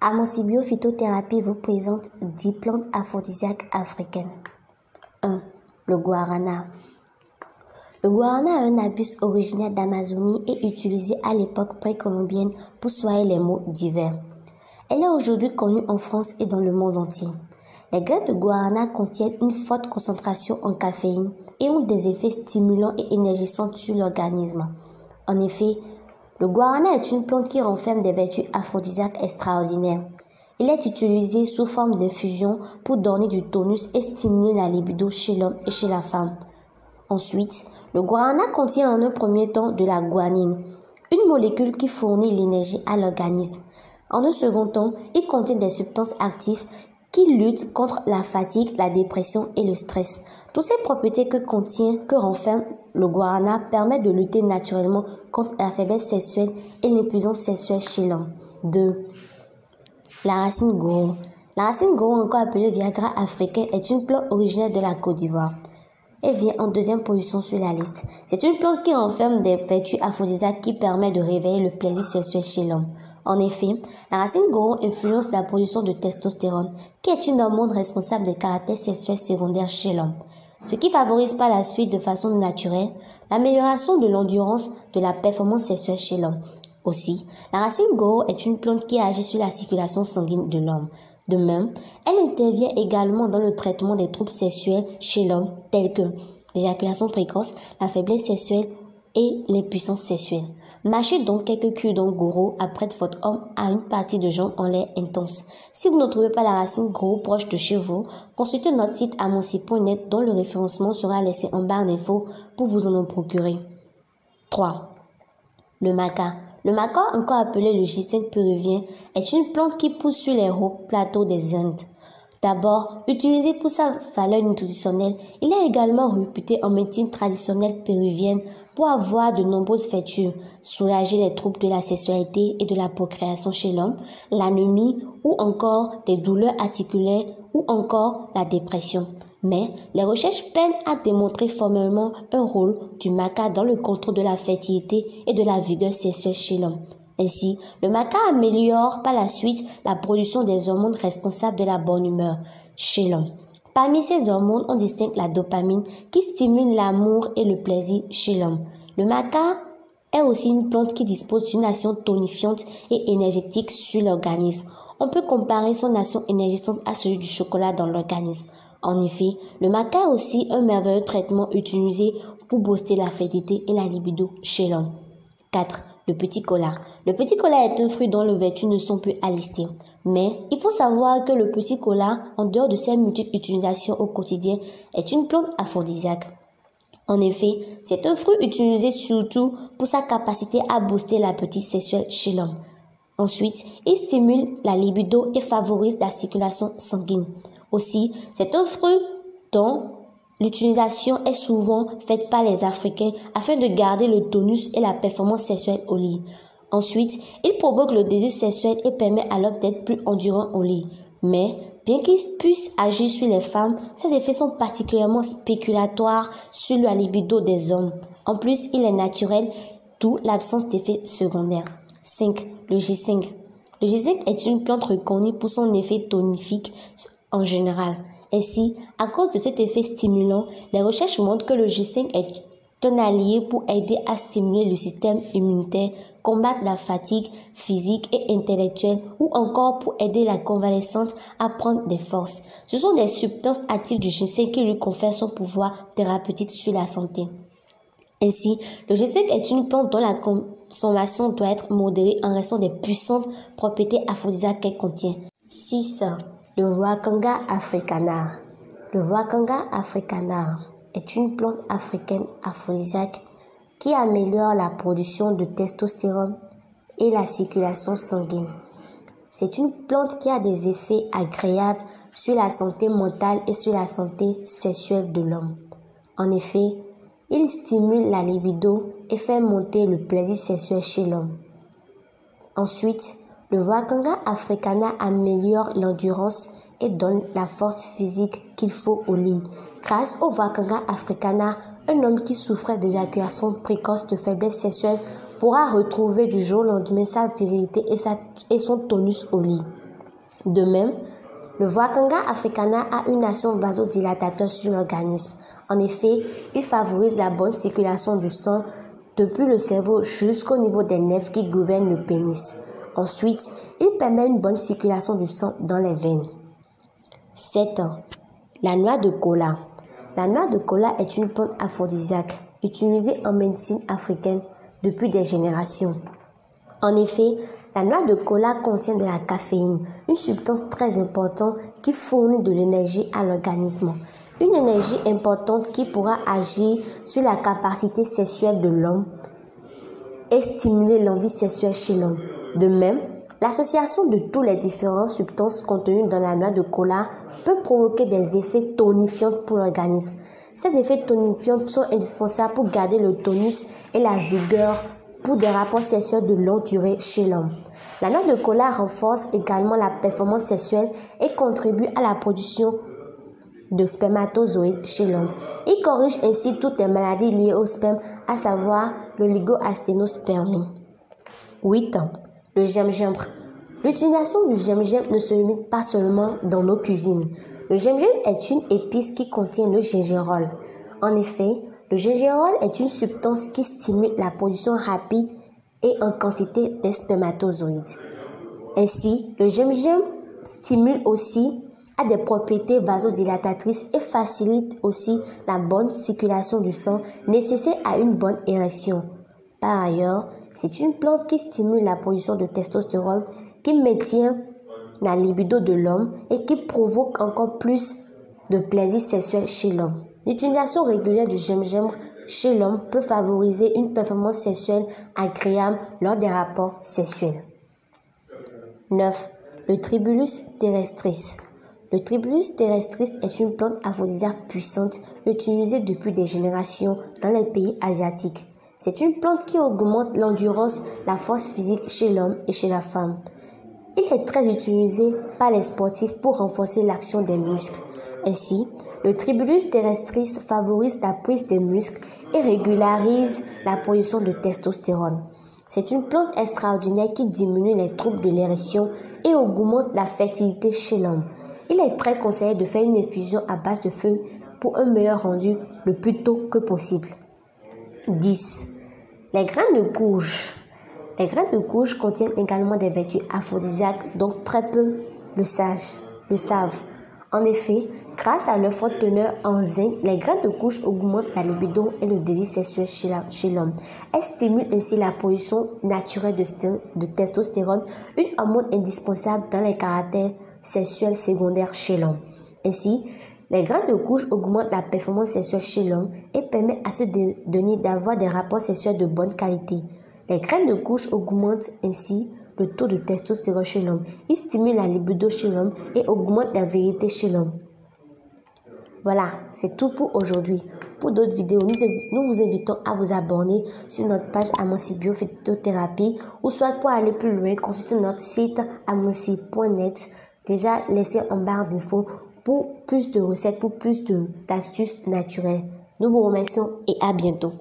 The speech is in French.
Amoncibio Phytothérapie vous présente 10 plantes aphrodisiaques africaines. 1. Le guarana. Le guarana est un arbuste originaire d'Amazonie et utilisé à l'époque précolombienne pour soigner les maux divers. Elle est aujourd'hui connue en France et dans le monde entier. Les graines de guarana contiennent une forte concentration en caféine et ont des effets stimulants et énergisants sur l'organisme. En effet, le guarana est une plante qui renferme des vertus aphrodisiaques extraordinaires. Il est utilisé sous forme d'infusion pour donner du tonus et stimuler la libido chez l'homme et chez la femme. Ensuite, le guarana contient en un premier temps de la guanine, une molécule qui fournit l'énergie à l'organisme. En un second temps, il contient des substances actives qui luttent contre la fatigue, la dépression et le stress. Toutes ces propriétés que renferme le guarana permettent de lutter naturellement contre la faiblesse sexuelle et l'épuisement sexuel chez l'homme. 2. La racine goro. La racine goro, encore appelée Viagra africain, est une plante originaire de la Côte d'Ivoire. Elle vient en deuxième position sur la liste. C'est une plante qui renferme des vertus aphrodisiaques qui permettent de réveiller le plaisir sexuel chez l'homme. En effet, la racine goro influence la production de testostérone, qui est une hormone responsable des caractères sexuels secondaires chez l'homme, ce qui favorise par la suite de façon naturelle l'amélioration de l'endurance de la performance sexuelle chez l'homme. Aussi, la racine goro est une plante qui agit sur la circulation sanguine de l'homme. De même, elle intervient également dans le traitement des troubles sexuels chez l'homme tels que l'éjaculation précoce, la faiblesse sexuelle et l'impuissance sexuelle. Mâchez donc quelques cure-dents goro après votre homme à une partie de jambe en l'air intense. Si vous ne trouvez pas la racine goro proche de chez vous, consultez notre site amoncib.net dont le référencement sera laissé en barre d'infos pour vous en procurer. 3. Le maca. Le maca, encore appelé le ginseng péruvien, est une plante qui pousse sur les hauts plateaux des Indes. D'abord, utilisé pour sa valeur nutritionnelle, il est également réputé en médecine traditionnelle péruvienne pour avoir de nombreuses vertus, soulager les troubles de la sexualité et de la procréation chez l'homme, l'anémie ou encore des douleurs articulaires ou encore la dépression. Mais les recherches peinent à démontrer formellement un rôle du maca dans le contrôle de la fertilité et de la vigueur sexuelle chez l'homme. Ainsi, le maca améliore par la suite la production des hormones responsables de la bonne humeur chez l'homme. Parmi ces hormones, on distingue la dopamine qui stimule l'amour et le plaisir chez l'homme. Le maca est aussi une plante qui dispose d'une action tonifiante et énergétique sur l'organisme. On peut comparer son action énergisante à celui du chocolat dans l'organisme. En effet, le maca est aussi un merveilleux traitement utilisé pour booster la fertilité et la libido chez l'homme. 4. Le petit cola. Le petit cola est un fruit dont les vertus ne sont plus à lister. Mais il faut savoir que le petit cola, en dehors de ses multiples utilisations au quotidien, est une plante aphrodisiaque. En effet, c'est un fruit utilisé surtout pour sa capacité à booster l'appétit sexuel chez l'homme. Ensuite, il stimule la libido et favorise la circulation sanguine. Aussi, c'est un fruit dont l'utilisation est souvent faite par les Africains afin de garder le tonus et la performance sexuelle au lit. Ensuite, il provoque le désir sexuel et permet à l'homme d'être plus endurant au lit. Mais, bien qu'il puisse agir sur les femmes, ses effets sont particulièrement spéculatoires sur la libido des hommes. En plus, il est naturel, d'où l'absence d'effets secondaires. 5. Le ginseng. Le ginseng est une plante reconnue pour son effet tonifique en général. Ainsi, à cause de cet effet stimulant, les recherches montrent que le ginseng est un allié pour aider à stimuler le système immunitaire, combattre la fatigue physique et intellectuelle ou encore pour aider la convalescente à prendre des forces. Ce sont des substances actives du ginseng qui lui confèrent son pouvoir thérapeutique sur la santé. Ainsi, le ginseng est une plante dont la consommation doit être modérée en raison des puissantes propriétés aphrodisiaques qu'elle contient. 6. Le Wakanga africana. Le Wakanga africana est une plante africaine aphrodisiaque qui améliore la production de testostérone et la circulation sanguine. C'est une plante qui a des effets agréables sur la santé mentale et sur la santé sexuelle de l'homme. En effet, il stimule la libido et fait monter le plaisir sexuel chez l'homme. Ensuite, le Wakanga africana améliore l'endurance et donne la force physique qu'il faut au lit. Grâce au Wakanga africana, un homme qui souffrait d'éjaculation précoce de faiblesse sexuelle pourra retrouver du jour au lendemain sa virilité et son tonus au lit. De même, le Wakanga africana a une action vasodilatateur sur l'organisme. En effet, il favorise la bonne circulation du sang depuis le cerveau jusqu'au niveau des nerfs qui gouvernent le pénis. Ensuite, il permet une bonne circulation du sang dans les veines. 7. La noix de kola. La noix de kola est une plante aphrodisiaque utilisée en médecine africaine depuis des générations. En effet, la noix de kola contient de la caféine, une substance très importante qui fournit de l'énergie à l'organisme. Une énergie importante qui pourra agir sur la capacité sexuelle de l'homme et stimuler l'envie sexuelle chez l'homme. De même, l'association de toutes les différentes substances contenues dans la noix de kola peut provoquer des effets tonifiants pour l'organisme. Ces effets tonifiants sont indispensables pour garder le tonus et la vigueur pour des rapports sexuels de longue durée chez l'homme. La noix de kola renforce également la performance sexuelle et contribue à la production de spermatozoïdes chez l'homme. Il corrige ainsi toutes les maladies liées au sperme, à savoir l'oligoasténospermie. 8. Le gingembre. L'utilisation du gingembre ne se limite pas seulement dans nos cuisines. Le gingembre est une épice qui contient le gingerol. En effet, le gingerol est une substance qui stimule la production rapide et en quantité des spermatozoïdes. Ainsi, le gingembre stimule aussi a des propriétés vasodilatatrices et facilite aussi la bonne circulation du sang nécessaire à une bonne érection. Par ailleurs, c'est une plante qui stimule la production de testostérone, qui maintient la libido de l'homme et qui provoque encore plus de plaisir sexuel chez l'homme. L'utilisation régulière du gingembre chez l'homme peut favoriser une performance sexuelle agréable lors des rapports sexuels. 9. Le Tribulus terrestris. Le Tribulus terrestris est une plante aphrodisiaque puissante utilisée depuis des générations dans les pays asiatiques. C'est une plante qui augmente l'endurance, la force physique chez l'homme et chez la femme. Il est très utilisé par les sportifs pour renforcer l'action des muscles. Ainsi, le Tribulus terrestris favorise la prise des muscles et régularise la production de testostérone. C'est une plante extraordinaire qui diminue les troubles de l'érection et augmente la fertilité chez l'homme. Il est très conseillé de faire une infusion à base de feuilles pour un meilleur rendu le plus tôt que possible. 10. Les graines de courge. Les graines de courge contiennent également des vertus aphrodisiaques dont très peu le savent. En effet, grâce à leur forte teneur en zinc, les graines de courge augmentent la libido et le désir sexuel chez l'homme. Elles stimulent ainsi la production naturelle de testostérone, une hormone indispensable dans les caractères sexuels secondaires chez l'homme. Ainsi, les graines de courge augmentent la performance sexuelle chez l'homme et permettent à ce dernier d'avoir des rapports sexuels de bonne qualité. Les graines de courge augmentent ainsi le taux de testostérone chez l'homme. Ils stimulent la libido chez l'homme et augmentent la virilité chez l'homme. Voilà, c'est tout pour aujourd'hui. Pour d'autres vidéos, nous vous invitons à vous abonner sur notre page Amonsi Biophytothérapie ou soit pour aller plus loin, consultez notre site amonsi.net. Déjà, laissez en barre d'infos pour plus de recettes, pour plus d'astuces naturelles. Nous vous remercions et à bientôt.